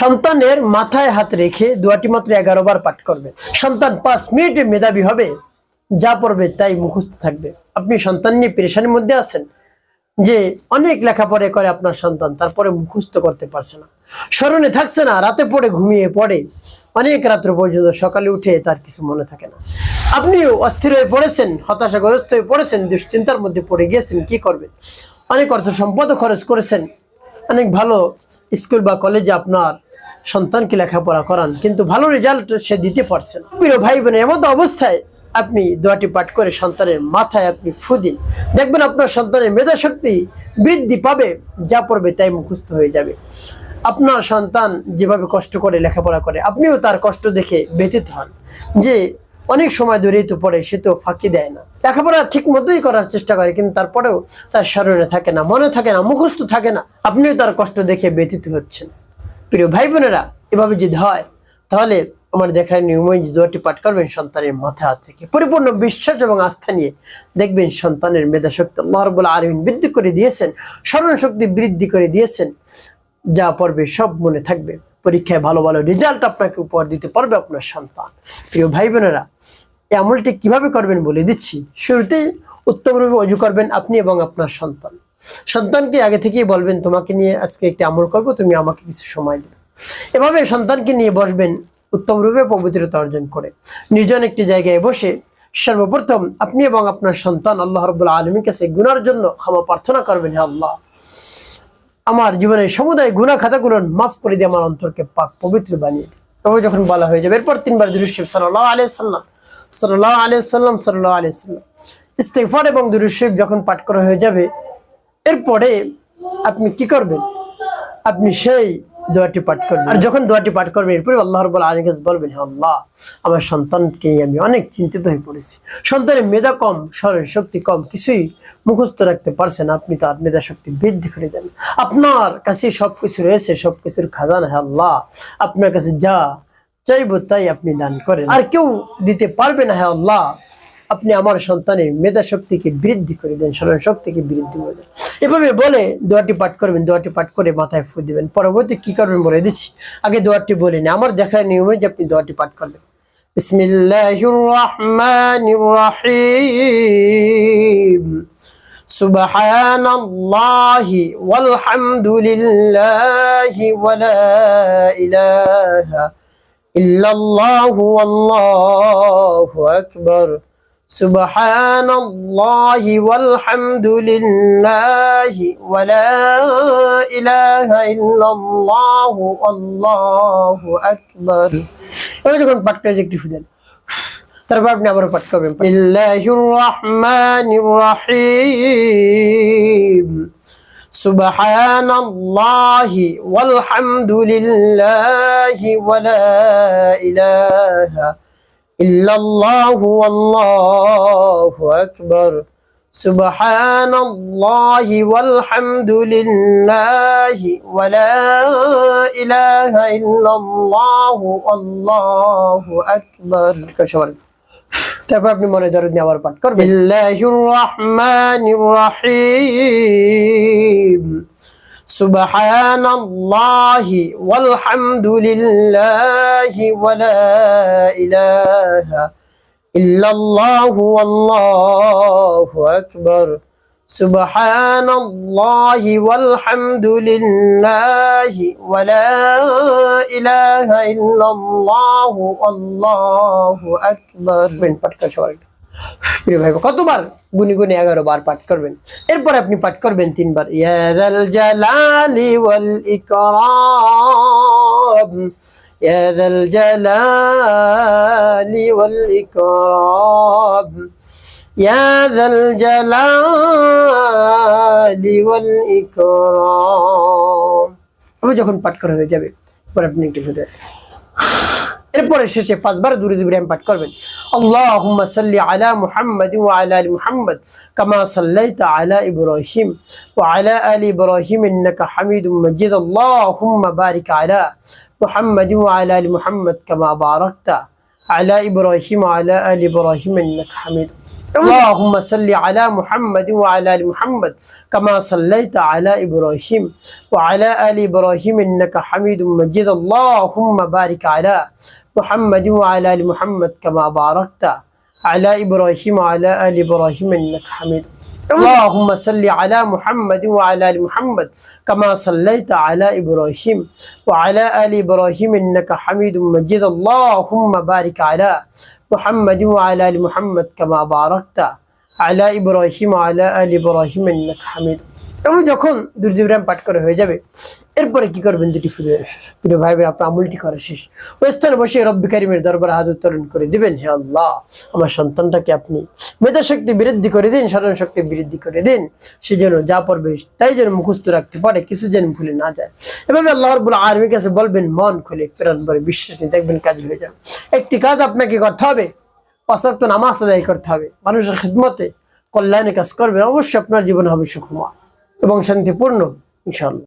সন্তানের মাথায় হাত রেখে দোয়াটি মাত্র 11 বার পাঠ করবেন। সন্তান 5 মিনিটে মেধাবী হবে, যা পড়বে তাই মুখস্থ থাকবে। আপনি সন্তান নিয়ে পেরেশানির মধ্যে আছেন যে অনেক লেখাপড়া করে আপনার সন্তান, তারপরে মুখস্থ করতে পারছে না, স্মরণে থাকছে না, রাতে পড়ে ঘুমিয়ে পড়ে অনেক রাত্র পর্যন্ত, সকালে উঠে তার কিছু মনে থাকে না। আপনিও অস্থির হয়ে পড়েছেন, হতাশাগ্রস্ত হয়ে পড়েছেন, দুশ্চিন্তার মধ্যে পড়ে গিয়েছেন, কি করবেন? অনেক অর্থ সম্পদ খরচ করেছেন, অনেক ভালো স্কুল বা কলেজে আপনার সন্তানকে লেখাপড়া করান, কিন্তু ভালো রেজাল্ট সে দিতে পারছে না। প্রিয় ভাই বোনের, এমন অবস্থায় আপনি দোয়াটি পাঠ করে সন্তানের মাথায় আপনি ফু দিন, দেখবেন আপনার সন্তানের মেধা শক্তি বৃদ্ধি পাবে, যা পড়বে তাই মুখস্থ হয়ে যাবে। আপনার সন্তান যেভাবে কষ্ট করে লেখাপড়া করে, আপনিও তার কষ্ট দেখে ব্যথিত হন যে অনেক সময় ধরেই তো পড়ে, সে তো ফাঁকি দেয় না, লেখাপড়া ঠিক মতোই করার চেষ্টা করে, কিন্তু তারপরেও তার স্মরণে থাকে না, মনে থাকে না, মুখস্থ থাকে না। আপনিও তার কষ্ট দেখে ব্যথিত হচ্ছেন। প্রিয় ভাই বোনেরা, এভাবে যদি হয় তাহলে আমার দেখার নিয়মই দোয়াটি পাঠ করবেন সন্তানের মাথা হাত থেকে পরিপূর্ণ বিশ্বাস এবং আস্থা নিয়ে, দেখবেন সন্তানের মেধা শক্তি আল্লাহ রাব্বুল আলামিন বৃদ্ধি করে দিয়েছেন, স্মরণ শক্তি বৃদ্ধি করে দিয়েছেন, যা পড়বে সব মনে থাকবে, পরীক্ষায় ভালো ভালো রেজাল্ট আপনাকে উপহার দিতে পারবে আপনার সন্তান। প্রিয় ভাই বোনেরা, এই আমলটি কিভাবে করবেন বলে দিচ্ছি। শুরুতেই উত্তমরূপে ওযু করবেন আপনি এবং আপনার সন্তান। সন্তানকে আগে থেকেই বলবেন, তোমাকে নিয়ে আজকে একটি আমল করব, তুমি আমাকে কিছু সময় দিবে। এভাবে সন্তানকে নিয়ে বসবেন উত্তম রূপে পবিত্রতা অর্জন করে, নির্জন একটি জায়গায় বসে সর্বপ্রথম আপনি এবং আপনার সন্তান আল্লাহ রাব্বুল আলামিনের কাছে গুনার জন্য ক্ষমা প্রার্থনা করবেন। হে আল্লাহ, আমার জীবনের সমুদায় গুনাহ খাতাগুলো মাফ করে দিয়ে আমার অন্তরকে পাক পবিত্র বানিয়ে দিন। তবে যখন বলা হয়ে যাবে, এরপর 3 বার দুরূদ শরীফ সাল্লাল্লাহু আলাইহি সাল্লাম সাল্লাল্লাহু আলাইহি সাল্লাম সাল্লাল্লাহু আলাইহি সাল্লাম ইস্তিগফার এবং দুরূদ শরীফ যখন পাঠ করা হয়ে যাবে, এরপরে আপনি কি করবেন? আপনি সেই দোয়াটি পাঠ করবেন। আর যখন দোয়াটি পাঠ করবেন, এরপরে আল্লাহ রাব্বুল আলামিনের কাছে বলবেন, হে আল্লাহ, আমার সন্তানকে আমি অনেক চিন্তিত হয়ে পড়েছি, সন্তানের মেধা কম, স্মরণ শক্তি কম, কিছুই মুখস্থ রাখতে পারছে না, আপনি তার মেধা শক্তি বৃদ্ধি করে দেন। আপনার কাছে সবকিছু রয়েছে, সবকিছুর খাজানা। হে আল্লাহ, আপনার কাছে যা চাইবো তাই আপনি দান করেন, আর কেউ দিতে পারবে না। হে আল্লাহ, আপনি আমার সন্তানের মেধা শক্তিকে বৃদ্ধি করে দেন, স্মরণ শক্তিকে বৃদ্ধি করে দেন। এভাবে বলে দোয়াটি পাঠ করবেন। দোয়াটি পাঠ করে মাথায় ফু দিবেন। পরবর্তী কি করবেন বলে দিচ্ছি, আগে দোয়াটি বলে নিন। আমার দেখার নিয়মে যে আপনি দোয়াটি পাঠ করবেন। বিসমিল্লাহির রহমানির রহিম। সুবহানাল্লাহি ওয়াল হামদুলিল্লাহি ওয়া লা ইলাহা ইল্লাল্লাহু আল্লাহু আকবার। সুবহানাল্লাহি ওয়াল হামদুলিল্লাহি ওয়া লা ইলাহা ইল্লাল্লাহু আল্লাহু আকবার। এবার যখন পাঠ করে একটু ফুদেন, তারপর আপনি আবার পাঠ করবেন। বিসমিল্লাহির রহমানির রহিম। সুবহানাল্লাহি ওয়াল হামদুলিল্লাহি ওয়া লা ইলাহা ইল্লাল্লাহু আল্লাহু আকবার। সুবহানাল্লাহি ওয়াল হামদুলিল্লাহি ওয়া লা ইলাহা ইল্লাল্লাহু আল্লাহু আকবার। তারপর আপনি মনে দরুদ নিয়ে আবার পাঠ করবেন। বিসমিল্লাহির রহমানির রহিম। সুবহানাল্লাহি ওয়াল হামদুলিল্লাহি ওয়া লা ইলাহা ইল্লাল্লাহু আল্লাহু আকবার। সুবহানাল্লাহি ওয়াল হামদুলিল্লাহি ওয়া লা ইলাহা ইল্লাল্লাহু আল্লাহু আকবার। পাঠ করা সবাই প্রিয় ভাই, কতবার? গুনি গুনি 11 বার পাঠ করবেন। এরপর আপনি পাঠ করবেন 3 বার, ইয়া যাল জালালি ওয়াল ইকরাম, ইয়া যাল জালালি ওয়াল ইকরাম, ইয়া যাল জালালি ওয়াল ইকরাম। তবে যখন পাঠ করা হয়ে যাবে, এরপর আপনি একটু শুধু এরপরে শেষে 5 বার দুরূদ ইব্রাহিম পাঠ করবেন। আল্লাহুম্মা সাল্লি আলা মুহাম্মাদ ওয়া আলা আলি মুহাম্মাদ কামা সাল্লাইতা আলা ইব্রাহিম ওয়া আলা আলি ইব্রাহিম ইন্নাকা হামিদুম মাজিদ। আল্লাহুম্মা বারিক আলা মুহাম্মাদ ওয়া আলা আলি মুহাম্মাদ কামা বারাকতা على إبراهيم وعلى آل إبراهيم إنك حميد اللهم صل على محمد وعلى آل محمد كما صليت على إبراهيم وعلى آل إبراهيم إنك حميد مجيد اللهم بارك على محمد وعلى آل محمد كما باركت على إبراهيم وعلى آل إبراهيم إنك حميد اللهم صل على محمد وعلى آل محمد كما صليت على إبراهيم وعلى آل إبراهيم إنك حميد مجيد اللهم بارك على محمد وعلى آل محمد كما باركت على إبراهيم وعلى آل إبراهيم إنك حميد এবং যখন দুরুদ ইব্রাহিম পাঠ করা হয়ে যাবে এরপরে কি করবেন দুটি প্রিয় ভাই বোন আপনার আমলটি করা শেষ ওই স্থানে বসে রব্বি কারিমের দরবারে হাত উত্তোলন করে দিবেন হে আল্লাহ আমার সন্তানটাকে আপনি মেধা শক্তি বৃদ্ধি করে দিন স্মরণ শক্তি বৃদ্ধি করে দিন সে যেন যা পড়বে তাই যেন মুখস্থ রাখতে পারে কিছু যেন ভুলে না যায় এভাবে আল্লাহ রাব্বুল আলামিনের কাছে বলবেন মন খুলে প্রাণ ভরে বিশ্বাস নিয়ে দেখবেন কাজ হয়ে যাবে একটি কাজ আপনাকে করতে হবে 5 ওয়াক্ত নামাজ আদায় করতে হবে মানুষের খিদমতে কল্যাণে কাজ করবেন অবশ্যই আপনার জীবন হবে সুখময় এবং শান্তিপূর্ণ ইনশাআল্লাহ।